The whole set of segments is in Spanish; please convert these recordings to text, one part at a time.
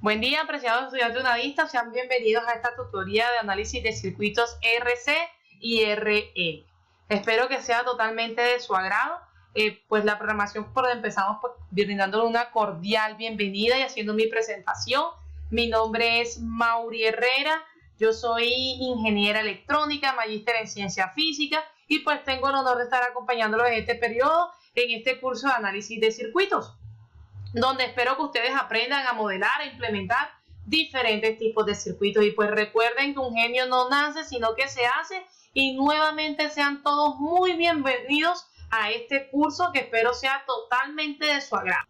Buen día, apreciados estudiantes unadistas, sean bienvenidos a esta tutoría de análisis de circuitos RC y RE. Espero que sea totalmente de su agrado, pues la programación por donde empezamos pues, brindándole una cordial bienvenida y haciendo mi presentación. Mi nombre es Mauri Herrera, yo soy ingeniera electrónica, magíster en ciencia física y pues tengo el honor de estar acompañándolos en este periodo, en este curso de análisis de circuitos, donde espero que ustedes aprendan a modelar e implementar diferentes tipos de circuitos. Y pues recuerden que un genio no nace, sino que se hace. Y nuevamente sean todos muy bienvenidos a este curso que espero sea totalmente de su agrado.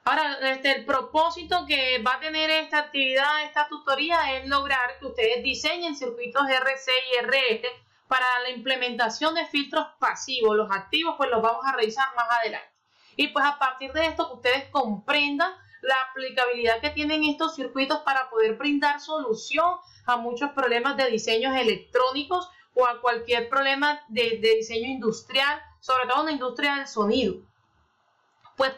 Ahora, el propósito que va a tener esta actividad, esta tutoría, es lograr que ustedes diseñen circuitos RC y RE para la implementación de filtros pasivos. Los activos pues los vamos a revisar más adelante. Y pues a partir de esto que ustedes comprendan la aplicabilidad que tienen estos circuitos para poder brindar solución a muchos problemas de diseños electrónicos o a cualquier problema de diseño industrial, sobre todo en la industria del sonido. Pues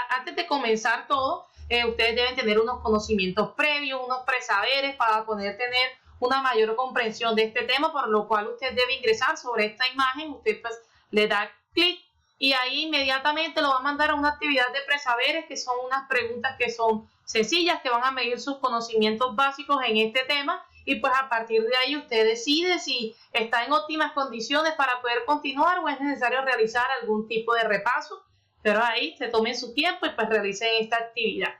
antes de comenzar todo, ustedes deben tener unos conocimientos previos, unos presaberes para poder tener una mayor comprensión de este tema, por lo cual usted debe ingresar sobre esta imagen. Usted pues le da clic y ahí inmediatamente lo va a mandar a una actividad de presaberes, que son unas preguntas que son sencillas, que van a medir sus conocimientos básicos en este tema, y pues a partir de ahí usted decide si está en óptimas condiciones para poder continuar o es necesario realizar algún tipo de repaso, pero ahí se tomen su tiempo y pues realicen esta actividad.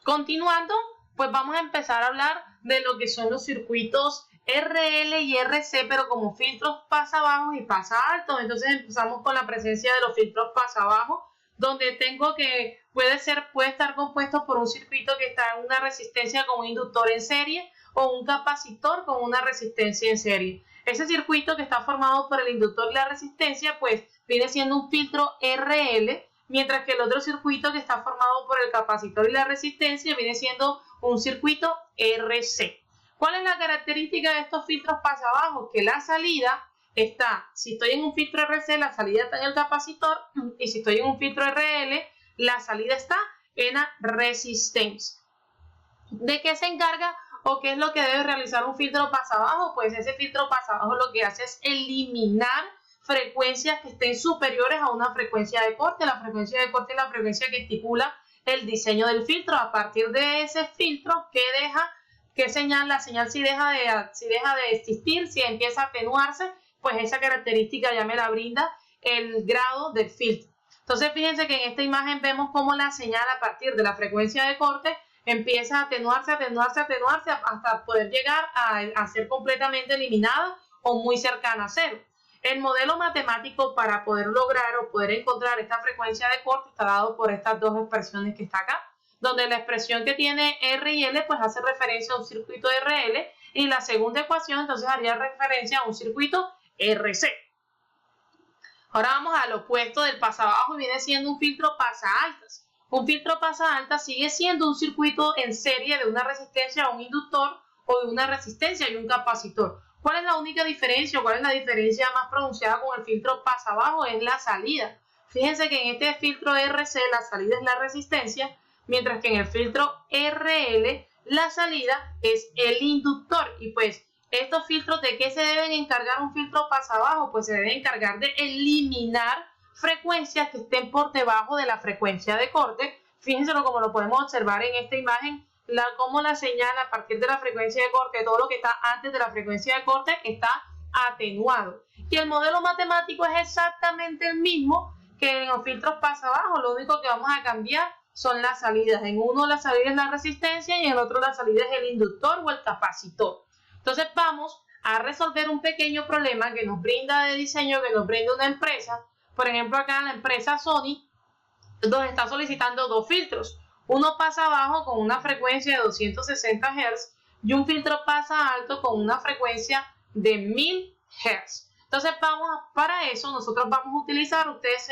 Continuando, pues vamos a empezar a hablar de lo que son los circuitos RL y RC, pero como filtros pasa bajos y pasa altos. Entonces empezamos con la presencia de los filtros pasa bajos, donde tengo que puede estar compuesto por un circuito que está en una resistencia con un inductor en serie o un capacitor con una resistencia en serie. Ese circuito que está formado por el inductor y la resistencia, pues viene siendo un filtro RL, mientras que el otro circuito que está formado por el capacitor y la resistencia viene siendo un circuito RC. ¿Cuál es la característica de estos filtros pasa bajos? Que la salida está, si estoy en un filtro RC, la salida está en el capacitor, y si estoy en un filtro RL, la salida está en la resistencia. ¿De qué se encarga o qué es lo que debe realizar un filtro pasa bajo? Pues ese filtro pasa bajo lo que hace es eliminar frecuencias que estén superiores a una frecuencia de corte. La frecuencia de corte es la frecuencia que estipula el diseño del filtro. A partir de ese filtro, ¿qué señal? La señal si deja de existir, si empieza a atenuarse, pues esa característica ya me la brinda el grado del filtro. Entonces fíjense que en esta imagen vemos cómo la señal a partir de la frecuencia de corte empieza a atenuarse hasta poder llegar a ser completamente eliminada o muy cercana a cero. El modelo matemático para poder lograr o poder encontrar esta frecuencia de corte está dado por estas dos expresiones que está acá, donde la expresión que tiene R y L pues hace referencia a un circuito RL, y la segunda ecuación entonces haría referencia a un circuito RC. Ahora vamos al opuesto del pasa bajo y viene siendo un filtro pasa altas. Un filtro pasa alta sigue siendo un circuito en serie de una resistencia a un inductor o de una resistencia y un capacitor. ¿Cuál es la única diferencia o cuál es la diferencia más pronunciada con el filtro pasa bajo? Es la salida. Fíjense que en este filtro RC la salida es la resistencia, mientras que en el filtro RL la salida es el inductor. Y pues estos filtros, ¿de qué se deben encargar un filtro pasa bajo? Pues se deben encargar de eliminar frecuencias que estén por debajo de la frecuencia de corte. Fíjense como lo podemos observar en esta imagen, cómo la señal a partir de la frecuencia de corte, todo lo que está antes de la frecuencia de corte está atenuado. Y el modelo matemático es exactamente el mismo que en los filtros pasa bajo. Lo único que vamos a cambiar son las salidas. En uno la salida es la resistencia y en el otro la salida es el inductor o el capacitor. Entonces vamos a resolver un pequeño problema que nos brinda de diseño, que nos brinda una empresa. Por ejemplo, acá la empresa Sony nos está solicitando dos filtros. Uno pasa bajo con una frecuencia de 260 Hz y un filtro pasa alto con una frecuencia de 1000 Hz. Entonces para eso nosotros vamos a utilizar, ustedes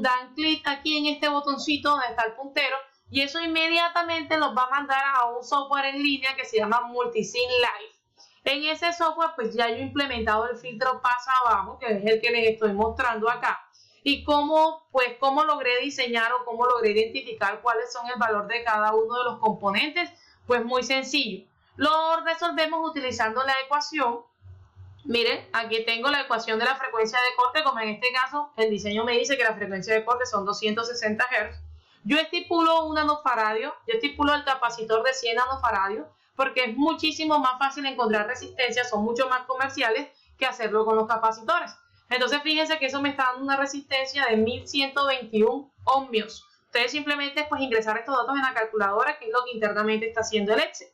dan clic aquí en este botoncito donde está el puntero, y eso inmediatamente los va a mandar a un software en línea que se llama Multisim Live. En ese software pues ya yo he implementado el filtro pasa abajo, que es el que les estoy mostrando acá. y cómo logré diseñar o cómo logré identificar cuáles son el valor de cada uno de los componentes. Pues muy sencillo, lo resolvemos utilizando la ecuación. Miren, aquí tengo la ecuación de la frecuencia de corte, como en este caso el diseño me dice que la frecuencia de corte son 260 Hz. Yo estipulo un nanofaradio, yo estipulo el capacitor de 100 nanofaradios, porque es muchísimo más fácil encontrar resistencias, son mucho más comerciales que hacerlo con los capacitores. Entonces fíjense que eso me está dando una resistencia de 1121 ohmios. Ustedes simplemente pues ingresar estos datos en la calculadora, que es lo que internamente está haciendo el Excel.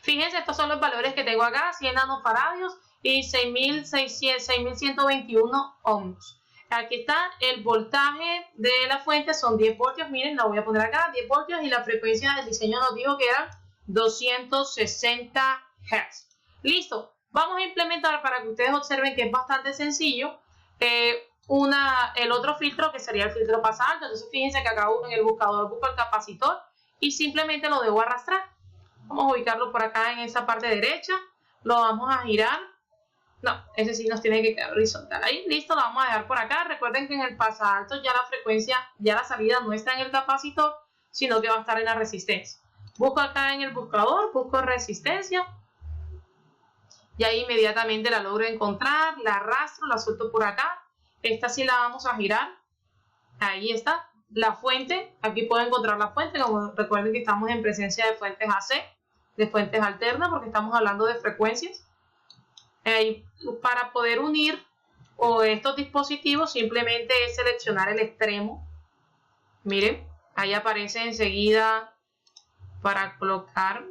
Fíjense, estos son los valores que tengo acá, 100 nanofaradios y 6121 ohmios. Aquí está el voltaje de la fuente, son 10 voltios, miren, la voy a poner acá, 10 voltios, y la frecuencia del diseño nos dijo que eran 260 Hz. Listo, vamos a implementar, para que ustedes observen que es bastante sencillo, el otro filtro, que sería el filtro pasa alto. Entonces fíjense que acá en el buscador busco el capacitor y simplemente lo debo arrastrar. Vamos a ubicarlo por acá en esa parte derecha, lo vamos a girar. No, ese sí nos tiene que quedar horizontal. Ahí, listo, lo vamos a dejar por acá. Recuerden que en el pasa alto ya la frecuencia, ya la salida no está en el capacitor, sino que va a estar en la resistencia. Busco acá en el buscador, busco resistencia. Y ahí inmediatamente la logro encontrar, la arrastro, la suelto por acá. Esta sí la vamos a girar. Ahí está. La fuente, aquí puedo encontrar la fuente. Como recuerden que estamos en presencia de fuentes AC, de fuentes alternas, porque estamos hablando de frecuencias. Para poder unir estos dispositivos, simplemente es seleccionar el extremo. Miren, ahí aparece enseguida para colocar.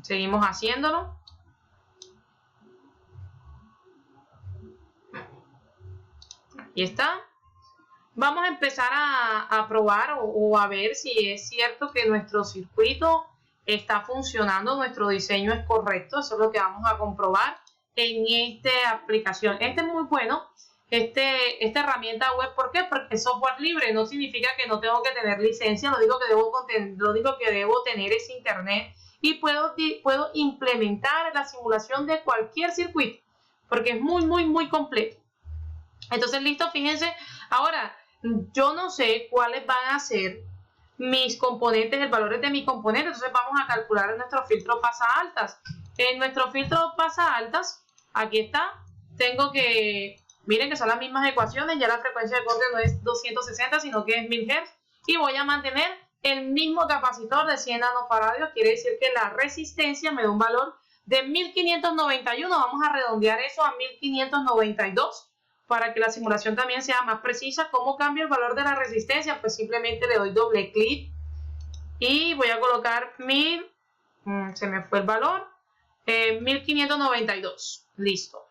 Seguimos haciéndolo. Aquí está. Vamos a empezar a probar o a ver si es cierto que nuestro circuito está funcionando, nuestro diseño es correcto. Eso es lo que vamos a comprobar en esta aplicación. Este es muy bueno, esta herramienta web. ¿Por qué? Porque es software libre, no significa que no tengo que tener licencia. Lo único que debo tener es internet, y puedo implementar la simulación de cualquier circuito, porque es muy completo. Entonces, listo, fíjense. Ahora, yo no sé cuáles van a ser mis componentes, el valor de mi componente. Entonces vamos a calcular en nuestro filtro pasa altas. En nuestro filtro pasa altas, aquí está, tengo que, miren que son las mismas ecuaciones. Ya la frecuencia de corte no es 260, sino que es 1000 Hz, y voy a mantener el mismo capacitor de 100 nanofaradios. Quiere decir que la resistencia me da un valor de 1591. Vamos a redondear eso a 1592 para que la simulación también sea más precisa. ¿Cómo cambio el valor de la resistencia? Pues simplemente le doy doble clic y voy a colocar 1000, se me fue el valor, 1592, listo,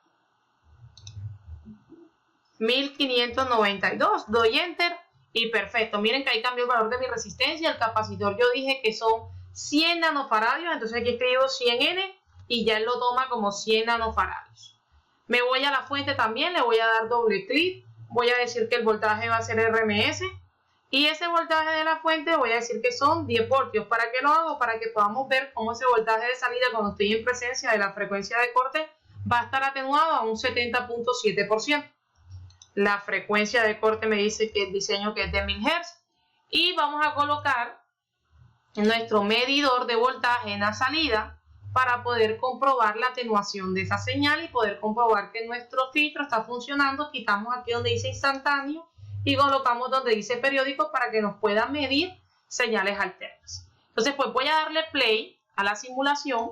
1592, doy enter y perfecto. Miren que ahí cambió el valor de mi resistencia. El capacitor yo dije que son 100 nanofaradios, entonces aquí escribo 100N y ya él lo toma como 100 nanofaradios. Me voy a la fuente también, le voy a dar doble clic, voy a decir que el voltaje va a ser RMS, y ese voltaje de la fuente voy a decir que son 10 voltios. ¿Para qué lo hago? Para que podamos ver cómo ese voltaje de salida, cuando estoy en presencia de la frecuencia de corte, va a estar atenuado a un 70.7%. La frecuencia de corte me dice que el diseño que es de 1000 Hz, y vamos a colocar nuestro medidor de voltaje en la salida para poder comprobar la atenuación de esa señal y poder comprobar que nuestro filtro está funcionando. Quitamos aquí donde dice instantáneo y colocamos donde dice periódico para que nos pueda medir señales alternas. Entonces, pues voy a darle play a la simulación.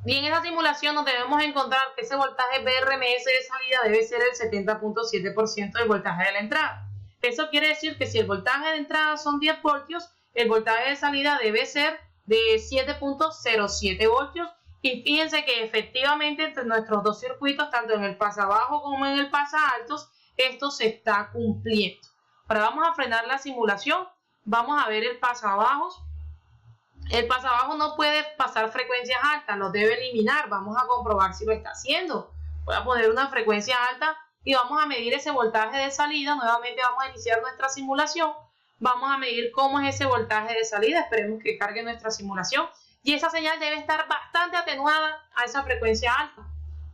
Y en esa simulación nos debemos encontrar que ese voltaje BRMS de salida debe ser el 70.7% del voltaje de la entrada. Eso quiere decir que si el voltaje de entrada son 10 voltios, el voltaje de salida debe ser de 7.07 voltios. Y fíjense que efectivamente entre nuestros dos circuitos, tanto en el pasa bajo como en el pasa altos, esto se está cumpliendo. Ahora vamos a frenar la simulación. Vamos a ver el pasa bajos. El pasa bajo no puede pasar frecuencias altas, lo debe eliminar. Vamos a comprobar si lo está haciendo. Voy a poner una frecuencia alta y vamos a medir ese voltaje de salida. Nuevamente vamos a iniciar nuestra simulación. Vamos a medir cómo es ese voltaje de salida. Esperemos que cargue nuestra simulación. Y esa señal debe estar bastante atenuada a esa frecuencia alta.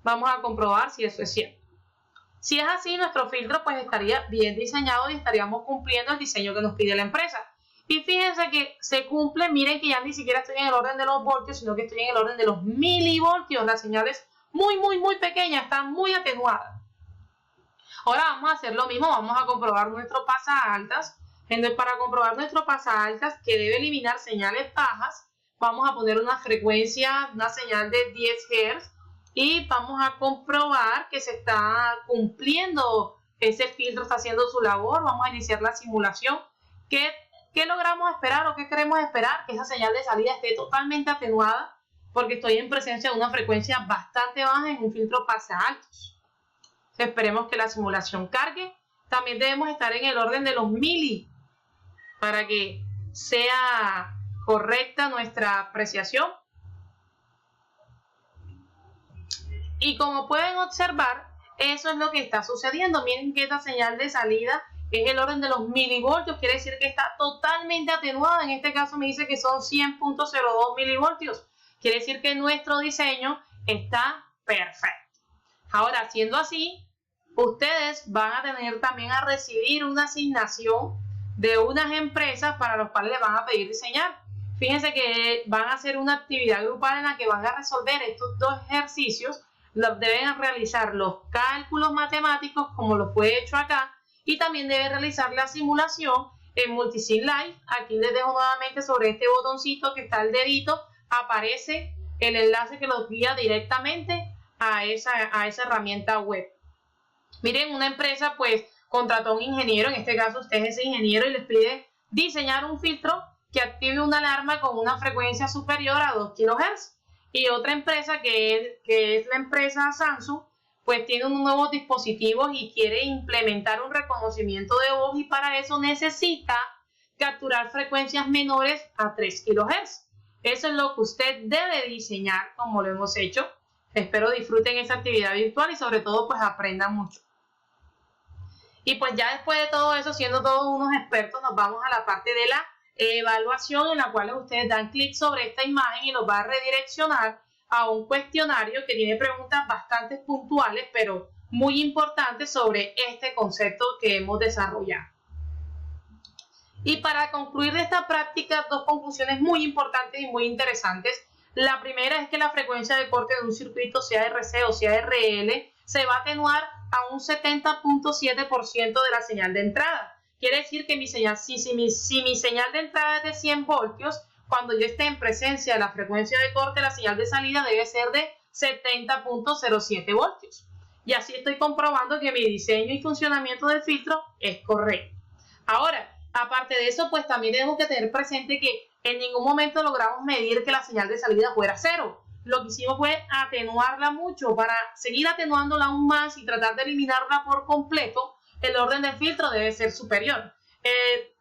Vamos a comprobar si eso es cierto. Si es así, nuestro filtro pues estaría bien diseñado y estaríamos cumpliendo el diseño que nos pide la empresa. Y fíjense que se cumple, miren que ya ni siquiera estoy en el orden de los voltios, sino que estoy en el orden de los milivoltios. La señal es muy pequeña, está muy atenuada. Ahora vamos a hacer lo mismo, vamos a comprobar nuestro pasaaltas. Entonces, para comprobar nuestro pasaaltas, que debe eliminar señales bajas, vamos a poner una frecuencia, una señal de 10 Hz y vamos a comprobar que se está cumpliendo, ese filtro está haciendo su labor. Vamos a iniciar la simulación. ¿Qué logramos esperar o qué queremos esperar? Que esa señal de salida esté totalmente atenuada, porque estoy en presencia de una frecuencia bastante baja en un filtro pasaaltos. Esperemos que la simulación cargue. También debemos estar en el orden de los mili para que sea correcta nuestra apreciación. Y como pueden observar, eso es lo que está sucediendo. Miren que esta señal de salida es el orden de los milivoltios, quiere decir que está totalmente atenuada. En este caso me dice que son 100.02 milivoltios. Quiere decir que nuestro diseño está perfecto. Ahora, siendo así, ustedes van a tener también a recibir una asignación de unas empresas para los cuales les van a pedir diseñar. Fíjense que van a hacer una actividad grupal en la que van a resolver estos dos ejercicios. Deben realizar los cálculos matemáticos como lo fue hecho acá, y también deben realizar la simulación en Multisim Live. Aquí les dejo nuevamente sobre este botoncito que está el dedito, aparece el enlace que los guía directamente a esa herramienta web. Miren, una empresa pues contrató a un ingeniero, en este caso usted es ese ingeniero, y les pide diseñar un filtro que active una alarma con una frecuencia superior a 2 kHz. Y otra empresa que es la empresa Samsung, pues tiene unos nuevos dispositivos y quiere implementar un reconocimiento de voz, y para eso necesita capturar frecuencias menores a 3 kHz. Eso es lo que usted debe diseñar, como lo hemos hecho. Espero disfruten esa actividad virtual y sobre todo pues aprendan mucho. Y pues ya después de todo eso, siendo todos unos expertos, nos vamos a la parte de la evaluación, en la cual ustedes dan clic sobre esta imagen y los va a redireccionar a un cuestionario que tiene preguntas bastante puntuales, pero muy importantes sobre este concepto que hemos desarrollado. Y para concluir esta práctica, dos conclusiones muy importantes y muy interesantes. La primera es que la frecuencia de corte de un circuito, sea RC o sea RL, se va a atenuar a un 70.7% de la señal de entrada. Quiere decir que mi señal, si mi señal de entrada es de 100 voltios, cuando yo esté en presencia de la frecuencia de corte, la señal de salida debe ser de 70.07 voltios. Y así estoy comprobando que mi diseño y funcionamiento del filtro es correcto. Ahora, aparte de eso, pues también tenemos que tener presente que en ningún momento logramos medir que la señal de salida fuera cero. Lo que hicimos fue atenuarla mucho. Para seguir atenuándola aún más y tratar de eliminarla por completo, el orden del filtro debe ser superior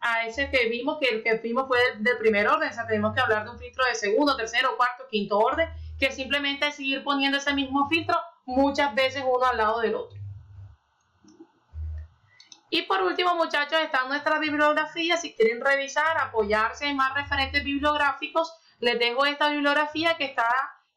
a ese que vimos, que el que vimos fue del primer orden. O sea, tenemos que hablar de un filtro de segundo, tercero, cuarto, quinto orden, que simplemente es seguir poniendo ese mismo filtro muchas veces uno al lado del otro. Y por último, muchachos, está nuestra bibliografía. Si quieren revisar, apoyarse en más referentes bibliográficos, les dejo esta bibliografía que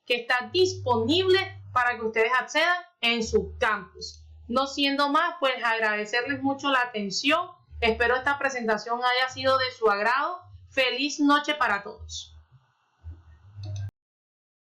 está disponible para que ustedes accedan en su campus. No siendo más, pues agradecerles mucho la atención. Espero esta presentación haya sido de su agrado. Feliz noche para todos.